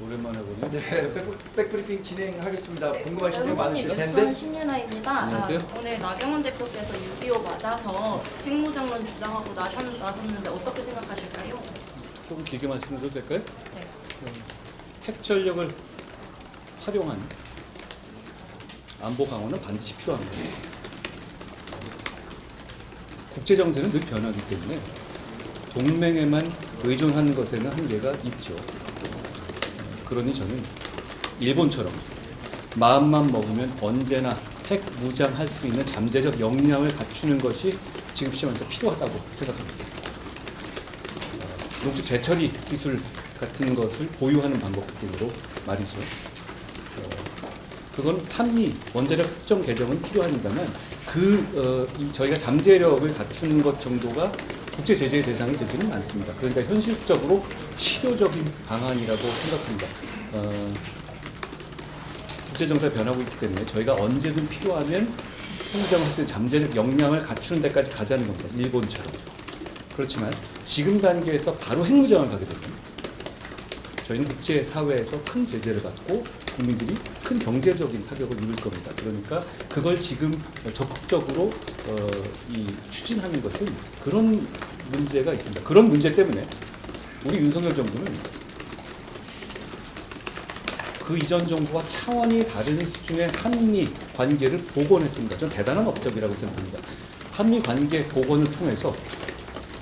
오랜만에 보네. 네, 백브리핑 진행하겠습니다. 궁금하신 점 많으실 텐데. 뉴스는 신윤아입니다. 안녕하세요. 오늘 나경원 대표께서 6.25 맞아서 핵무장론 주장하고 나섰는데 어떻게 생각하실까요? 조금 길게 말씀드려도 될까요? 네. 핵 전력을 활용한 안보 강화는 반드시 필요합니다. 국제 정세는 늘 변하기 때문에 동맹에만 의존하는 것에는 한계가 있죠. 그러니 저는 일본처럼 마음만 먹으면 언제나 핵 무장할 수 있는 잠재적 역량을 갖추는 것이 지금 시점에서 필요하다고 생각합니다. 농축 재처리 기술 같은 것을 보유하는 방법 등으로 말이죠. 그건 한미 원자력 협정 개정은 필요합니다만 저희가 잠재력을 갖추는 것 정도가 국제 제재의 대상이 되지는 않습니다. 그러니까 현실적으로 실효적인 방안이라고 생각합니다. 국제 정세가 변하고 있기 때문에 저희가 언제든 필요하면 핵무장을 할 수 있는 잠재력 역량을 갖추는 데까지 가자는 겁니다. 일본처럼. 그렇지만 지금 단계에서 바로 핵무장을 가게 되면 저희는 국제 사회에서 큰 제재를 받고 국민들이 큰 경제적인 타격을 입을 겁니다. 그러니까 그걸 지금 적극적으로 추진하는 것은 그런 문제가 있습니다. 그런 문제 때문에 우리 윤석열 정부는 그 이전 정부와 차원이 다른 수준의 한미 관계를 복원했습니다. 전 대단한 업적이라고 생각합니다. 한미 관계 복원을 통해서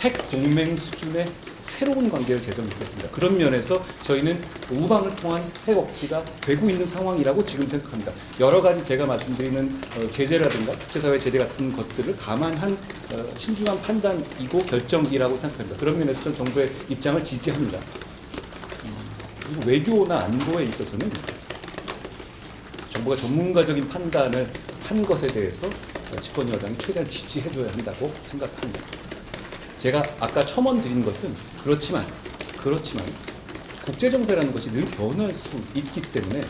핵 동맹 수준의 새로운 관계를 재정립했습니다. 그런 면에서 저희는 우방을 통한 핵 억지가 되고 있는 상황이라고 지금 생각합니다. 여러 가지 제가 말씀드리는 제재라든가 국제사회 제재 같은 것들을 감안한 신중한 판단이고 결정이라고 생각합니다. 그런 면에서 전 정부의 입장을 지지합니다. 그리고 외교나 안보에 있어서는 정부가 전문가적인 판단을 한 것에 대해서 집권 여당이 최대한 지지해줘야 한다고 생각합니다. 제가 아까 첨언 드린 것은 그렇지만 국제정세라는 것이 늘 변할 수 있기 때문에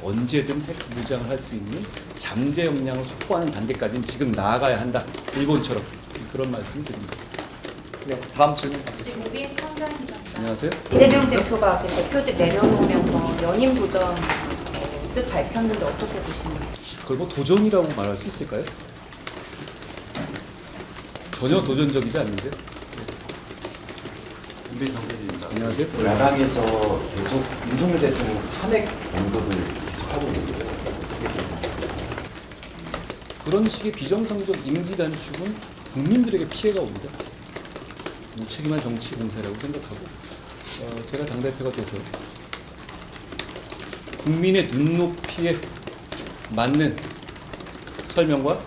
언제든 핵 무장을 할 수 있는 잠재 역량을 확보하는 단계까지는 지금 나아가야 한다. 일본처럼 그런 말씀을 드립니다. 네, 다음 질문 받겠습니다. 지금 OBS 선장입니다. 안녕하세요. 이재명 대표가 그 대표직 내려놓으면서 연임 도전 뜻 밝혔는데 어떻게 보시는지? 그걸 뭐 도전이라고 말할 수 있을까요? 전혀 도전적이지 않는데. 안녕하세요. 야당에서 계속 윤석열 대통령 탄핵 언급을 계속하고 있는데요. 그런 식의 비정상적 임기 단축은 국민들에게 피해가 옵니다. 무책임한 정치 공세라고 생각하고 제가 당대표가 돼서 국민의 눈높이에 맞는 설명과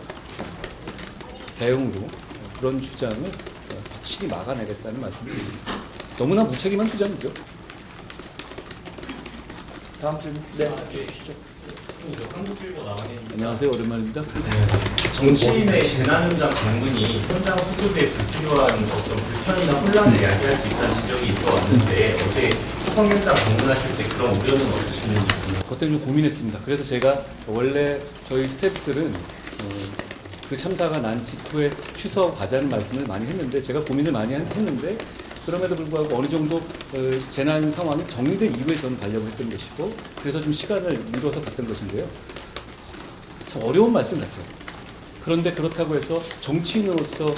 대응으로 그런 주장을 확실히 막아내겠다는 말씀을 드립니다. 너무나 무책임한 주장이죠. 다음 질문. 네, 주시죠. 안녕하세요. 오랜만입니다. 정치인의 재난현장 방문이 현장 수습에 불필요한 어떤 불편이나 혼란을 야기할 수 있다는 지적이 있어 왔는데 어제 화성 현장 방문하실 때 그런 우려는 없으시는지 그것 때문에 좀 고민했습니다. 그래서 제가 원래 저희 스태프들은 그 참사가 난 직후에 취소하고 가자는 말씀을 많이 했는데 제가 고민을 많이 했는데 그럼에도 불구하고 어느 정도 재난 상황이 정리된 이후에 저는 가려고 했던 것이고 그래서 좀 시간을 미뤄서 갔던 것인데요. 참 어려운 말씀 같아요. 그런데 그렇다고 해서 정치인으로서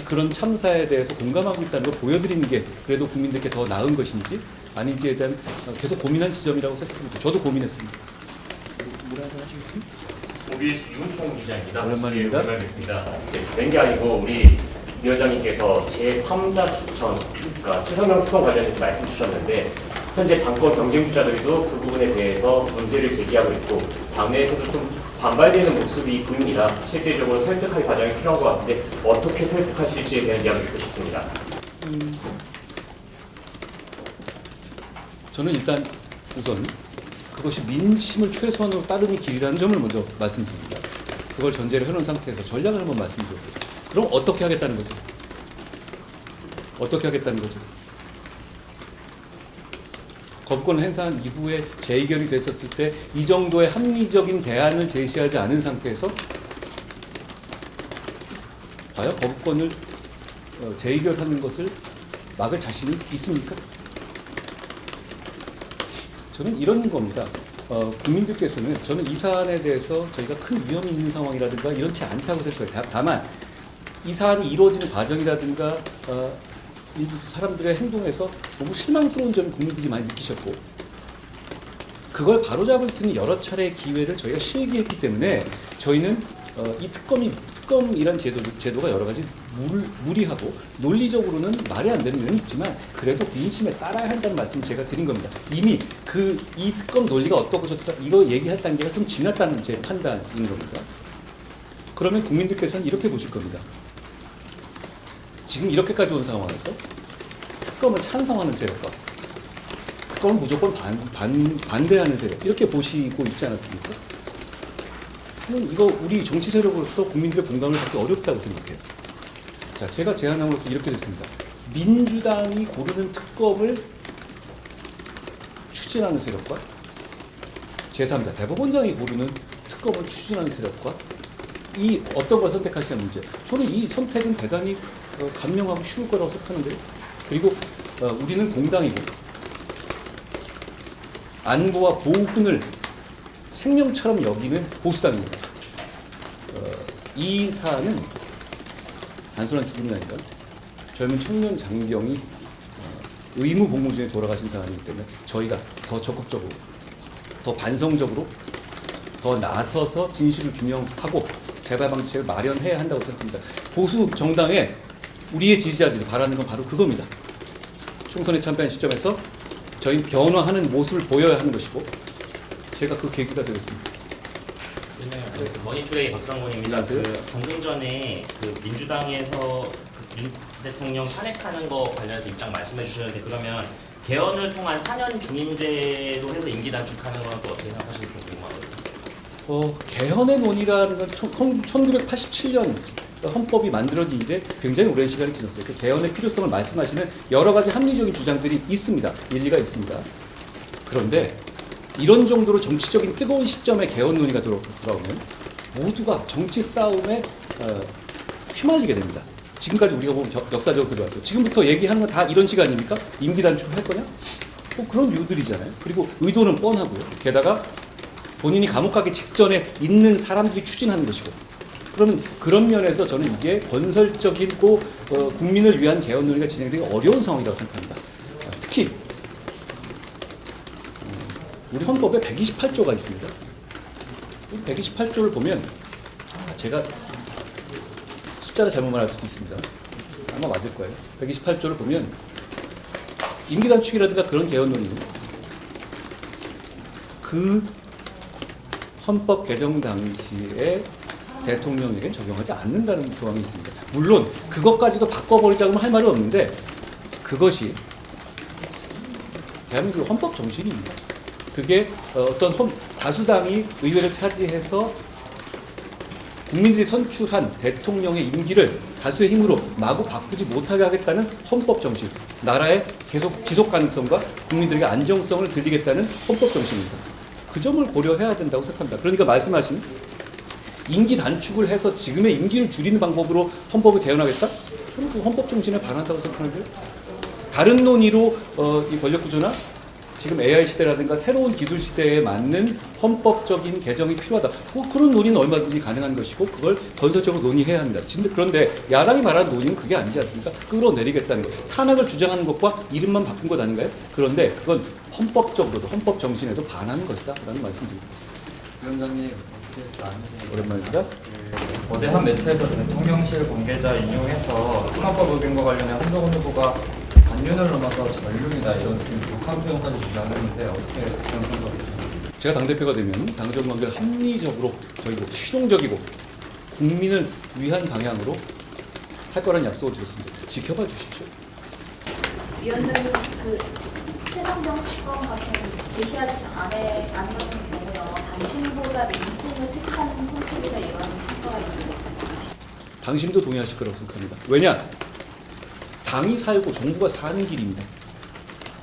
그런 참사에 대해서 공감하고 있다는 걸 보여드리는 게 그래도 국민들께 더 나은 것인지 아닌지에 대한 계속 고민한 지점이라고 생각합니다. 저도 고민했습니다. 뭐라 하시겠습니까? OBS 유은총 기자입니다. 오랜만입니다. 오랜만입니다. 왠게 아니고 우리 위원장님께서 제3자 추천, 그러니까 최성영 특검 관련해서 말씀 주셨는데 현재 당권 경쟁 주자들도 그 부분에 대해서 문제를 제기하고 있고 당내에서도 좀 반발되는 모습이 보입니다. 실질적으로 설득할 과정이 필요한 것 같은데 어떻게 설득하실지에 대한 이야기 듣고 싶습니다. 저는 일단 우선 그것이 민심을 최소한으로 따르는 길이라는 점을 먼저 말씀드립니다. 그걸 전제로 해놓은 상태에서 전략을 한번 말씀드려보죠. 그럼 어떻게 하겠다는 거죠? 어떻게 하겠다는 거죠? 거부권을 행사한 이후에 재의결이 됐었을 때 이 정도의 합리적인 대안을 제시하지 않은 상태에서 과연 거부권을 재의결하는 것을 막을 자신이 있습니까? 저는 이런 겁니다. 국민들께서는 저는 이 사안에 대해서 저희가 큰 위험이 있는 상황이라든가 이렇지 않다고 생각해요. 다만 이 사안이 이루어지는 과정이라든가 일부 사람들의 행동에서 너무 실망스러운 점을 국민들이 많이 느끼셨고 그걸 바로잡을 수 있는 여러 차례의 기회를 저희가 실기했기 때문에 저희는 이 특검이란 제도가 여러 가지 무리하고 논리적으로는 말이 안 되는 면이 있지만 그래도 민심에 따라야 한다는 말씀을 제가 드린 겁니다. 이미 이 특검 논리가 어떻고 저떻다 이거 얘기할 단계가 좀 지났다는 제 판단인 겁니다. 그러면 국민들께서는 이렇게 보실 겁니다. 지금 이렇게까지 온 상황에서 특검을 찬성하는 세력과 특검을 무조건 반대하는 세력 이렇게 보시고 있지 않았습니까? 저는 이거 우리 정치 세력으로서 국민들의 공감을 받기 어렵다고 생각해요. 자, 제가 제안함으로써 이렇게 됐습니다. 민주당이 고르는 특검을 추진하는 세력과 제3자 대법원장이 고르는 특검을 추진하는 세력과 이 어떤 걸 선택하시는 문제. 저는 이 선택은 대단히 간명하고 쉬울 거라고 생각하는데요. 그리고 우리는 공당이고 안보와 보훈을 생명처럼 여기는 보수당입니다. 이 사안은 단순한 죽음이 아니라 젊은 청년 장병이 의무 복무 중에 돌아가신 사안이기 때문에 저희가 더 적극적으로, 더 반성적으로, 더 나서서 진실을 규명하고 재발 방지책을 마련해야 한다고 생각합니다. 보수 정당에 우리의 지지자들이 바라는 건 바로 그겁니다. 총선에 참여한 시점에서 저희 변화하는 모습을 보여야 하는 것이고 제가 그 계기가 되겠습니다. 머니투데이 박상곤입니다. 방금 전에 민주당에서 윤 대통령 탄핵하는 거 관련해서 입장 말씀해 주셨는데 그러면 개헌을 통한 4년 중임제로 해서 임기 단축하는 건 또 어떻게 생각하시는지 좀 궁금하거든요. 개헌의 논의라는 건 1987년 헌법이 만들어진 이래 굉장히 오랜 시간이 지났어요. 그 개헌의 필요성을 말씀하시는 여러 가지 합리적인 주장들이 있습니다. 일리가 있습니다. 그런데 이런 정도로 정치적인 뜨거운 시점에 개헌 논의가 들어오면 모두가 정치 싸움에 휘말리게 됩니다. 지금까지 우리가 보면 역사적으로 그래왔죠. 지금부터 얘기하는 건 다 이런 시간입니까? 임기 단축을 할 거냐? 그런 이유들이잖아요. 그리고 의도는 뻔하고요. 게다가 본인이 감옥 가기 직전에 있는 사람들이 추진하는 것이고 그러면 그런 면에서 저는 이게 건설적이고 국민을 위한 개헌 논의가 진행되기 어려운 상황이라고 생각합니다. 특히 우리 헌법에 128조가 있습니다. 128조를 보면 제가 숫자를 잘못 말할 수도 있습니다. 아마 맞을 거예요. 128조를 보면 임기 단축이라든가 그런 개헌 논의는 그 헌법 개정 당시에 대통령에게 적용하지 않는다는 조항이 있습니다. 물론 그것까지도 바꿔버리자고 할 말은 없는데 그것이 대한민국 헌법 정신입니다. 그게 어떤 다수당이 의회를 차지해서 국민들이 선출한 대통령의 임기를 다수의 힘으로 마구 바꾸지 못하게 하겠다는 헌법 정신, 나라의 계속 지속 가능성과 국민들에게 안정성을 드리겠다는 헌법 정신입니다. 그 점을 고려해야 된다고 생각합니다. 그러니까 말씀하신 임기 단축을 해서 지금의 임기를 줄이는 방법으로 헌법을 개헌하겠다? 저는 그 헌법 정신에 반한다고 생각하는데요. 다른 논의로 이 권력 구조나 지금 AI 시대라든가 새로운 기술 시대에 맞는 헌법적인 개정이 필요하다. 그런 논의는 얼마든지 가능한 것이고 그걸 건설적으로 논의해야 합니다. 그런데 야당이 말하는 논의는 그게 아니지 않습니까? 끌어내리겠다는 것. 탄핵을 주장하는 것과 이름만 바꾼 것 아닌가요? 그런데 그건 헌법적으로도 헌법 정신에도 반하는 것이다. 라는 말씀드립니다. 위원장님, SBS 안녕하세요. 오랜만입니다. 어제 한 매체에서 대통령실 관계자 인용해서 선거법 의견과 관련해 한동훈 후보가 단륜을 넘어서 전륜이다 이런 독한 표현까지 주장했는데 어떻게 생각하세요? 제가 당대표가 되면 당정 관계를 합리적으로 저희도 실용적이고 국민을 위한 방향으로 할 거라는 약속을 드렸습니다. 지켜봐 주십시오. 위원장님, 최상병 특검 같은 제시하지 않은 경우요, 당신보다 민심을 택하는 선택이다 이런 평가가 있는데 당신도 동의하실 거라고 생각합니다. 왜냐? 당이 살고 정부가 사는 길입니다.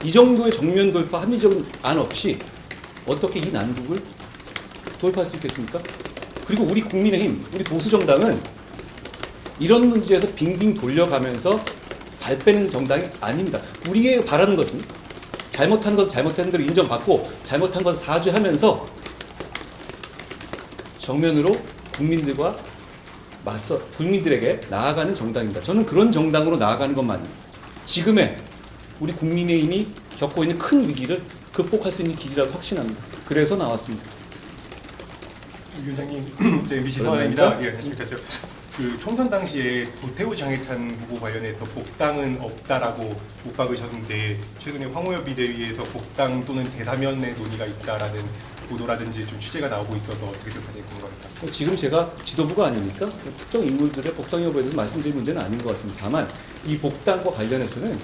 이 정도의 정면 돌파, 합리적인 안 없이 어떻게 이 난국을 돌파할 수 있겠습니까? 그리고 우리 국민의힘, 우리 보수정당은 이런 문제에서 빙빙 돌려가면서 발 빼는 정당이 아닙니다. 우리의 바라는 것은 잘못한 것은 잘못한 대로 인정받고 잘못한 것은 사죄하면서 정면으로 국민들에게 나아가는 정당입니다. 저는 그런 정당으로 나아가는 것만이 지금의 우리 국민의힘이 겪고 있는 큰 위기를 극복할 수 있는 길이라고 확신합니다. 그래서 나왔습니다. 위원장님, MBC 서하입니다. 예, 안녕하십니까. 그 총선 당시에 도태우 장해찬 후보 관련해서 복당은 없다라고 못 박으셨는데 최근에 황우여 비대위에서 복당 또는 대사면의 논의가 있다라는 보도라든지 좀 취재가 나오고 있어서 어떻게 생각하는지 궁금합니다. 지금 제가 지도부가 아니니까 특정 인물들의 복당 여부에 대해서 말씀드릴 문제는 아닌 것 같습니다. 다만 이 복당과 관련해서는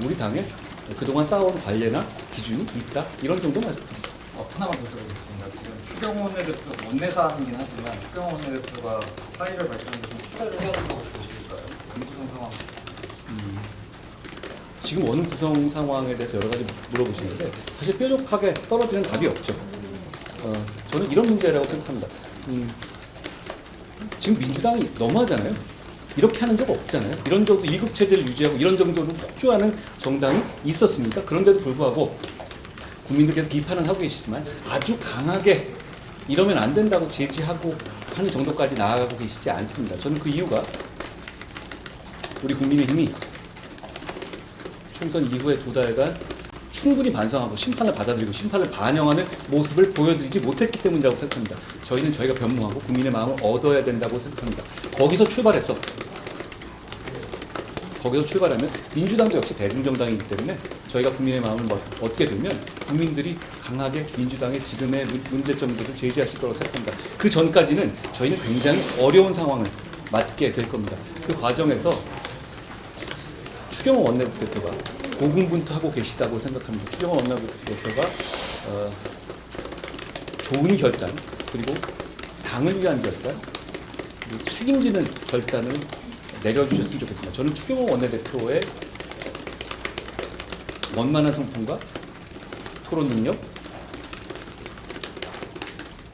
우리 당에 그동안 쌓아온 관례나 기준이 있다 이런 정도 말씀드립니다. 하나만 더 드리겠습니다. 지금 추경호 원내대표 원내사항이긴 하지만 추경호 원내대표가 사의를 밝혔는데 좀 수사를 해야 된다고 보실까요? 구성 상황. 지금 원 구성 상황에 대해서 여러 가지 물어보시는데 사실 뾰족하게 떨어지는 답이 없죠. 저는 이런 문제라고 생각합니다. 지금 민주당이 너무하잖아요. 이렇게 하는 적 없잖아요. 이런 정도 이국 체제를 유지하고 이런 정도로 폭주하는 정당이 있었습니까? 그런데도 불구하고 국민들께서 비판은 하고 계시지만 아주 강하게 이러면 안 된다고 제지하고 하는 정도까지 나아가고 계시지 않습니다. 저는 그 이유가 우리 국민의힘이 총선 이후에 2달간 충분히 반성하고 심판을 받아들이고 심판을 반영하는 모습을 보여드리지 못했기 때문이라고 생각합니다. 저희는 저희가 변모하고 국민의 마음을 얻어야 된다고 생각합니다. 거기서 출발하면 민주당도 역시 대중정당이기 때문에 저희가 국민의 마음을 얻게 되면 국민들이 강하게 민주당의 지금의 문제점들을 제지하실 거라고 생각합니다. 그 전까지는 저희는 굉장히 어려운 상황을 맞게 될 겁니다. 그 과정에서 추경호 원내대표가 고군분투하고 계시다고 생각합니다. 추경호 원내대표가 좋은 결단 그리고 당을 위한 결단 그리고 책임지는 결단을 내려주셨으면 좋겠습니다. 저는 추경호 원내대표의 원만한 성품과 토론 능력,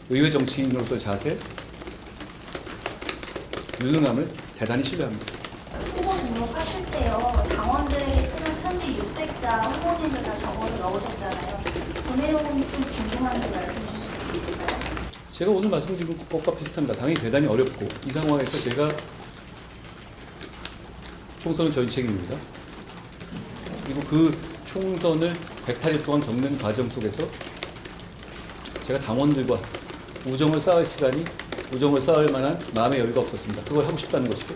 의회 정치인으로서의 자세, 유능함을 대단히 신뢰합니다. 후보 등록하실 때요, 당원들에게 쓰는 편지 600자 후보님들 다 적어서 넣으셨잖아요. 그 내용은 좀 궁금한데 말씀 주실 수 있을까요? 제가 오늘 말씀드린 것과 비슷합니다. 당연히 대단히 어렵고 이 상황에서 제가 총선은 저희 책임입니다. 그리고 그 총선을 108일 동안 겪는 과정 속에서 제가 당원들과 우정을 쌓을 만한 마음의 여유가 없었습니다. 그걸 하고 싶다는 것이고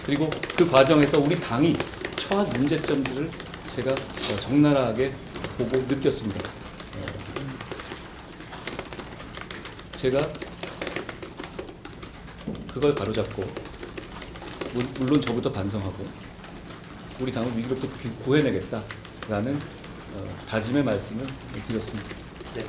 그리고 그 과정에서 우리 당이 처한 문제점들을 제가 적나라하게 보고 느꼈습니다. 제가 그걸 바로잡고 물론 저부터 반성하고 우리 당을 위기로부터 구해내겠다라는 다짐의 말씀을 드렸습니다. 네.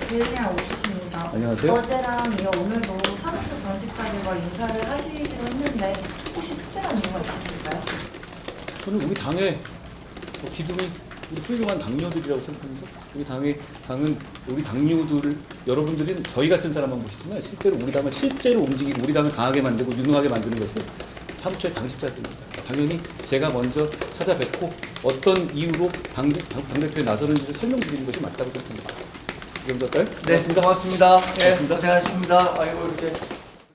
대리랑 오셨습니다. 안녕하세요. 어제랑 이어 오늘도 사무처 당직자들과 인사를 하시기로 했는데 혹시 특별한 이유가 있으실까요? 저는 우리 당의 기둥이 우리 훌륭한 당뇨들이라고 생각합니다. 당은 우리 당뇨들을 여러분들은 저희 같은 사람만 보시지만 실제로 우리 당을 움직이고 우리 당을 강하게 만들고 유능하게 만드는 것은 사무처의 당직자들입니다. 당연히 제가 먼저 찾아뵙고 어떤 이유로 당대표에 나서는지를 설명드리는 것이 맞다고 생각합니다. 이 정도일까요? 네, 고맙습니다. 고맙습니다. 고생하셨습니다. 아이고 이렇게.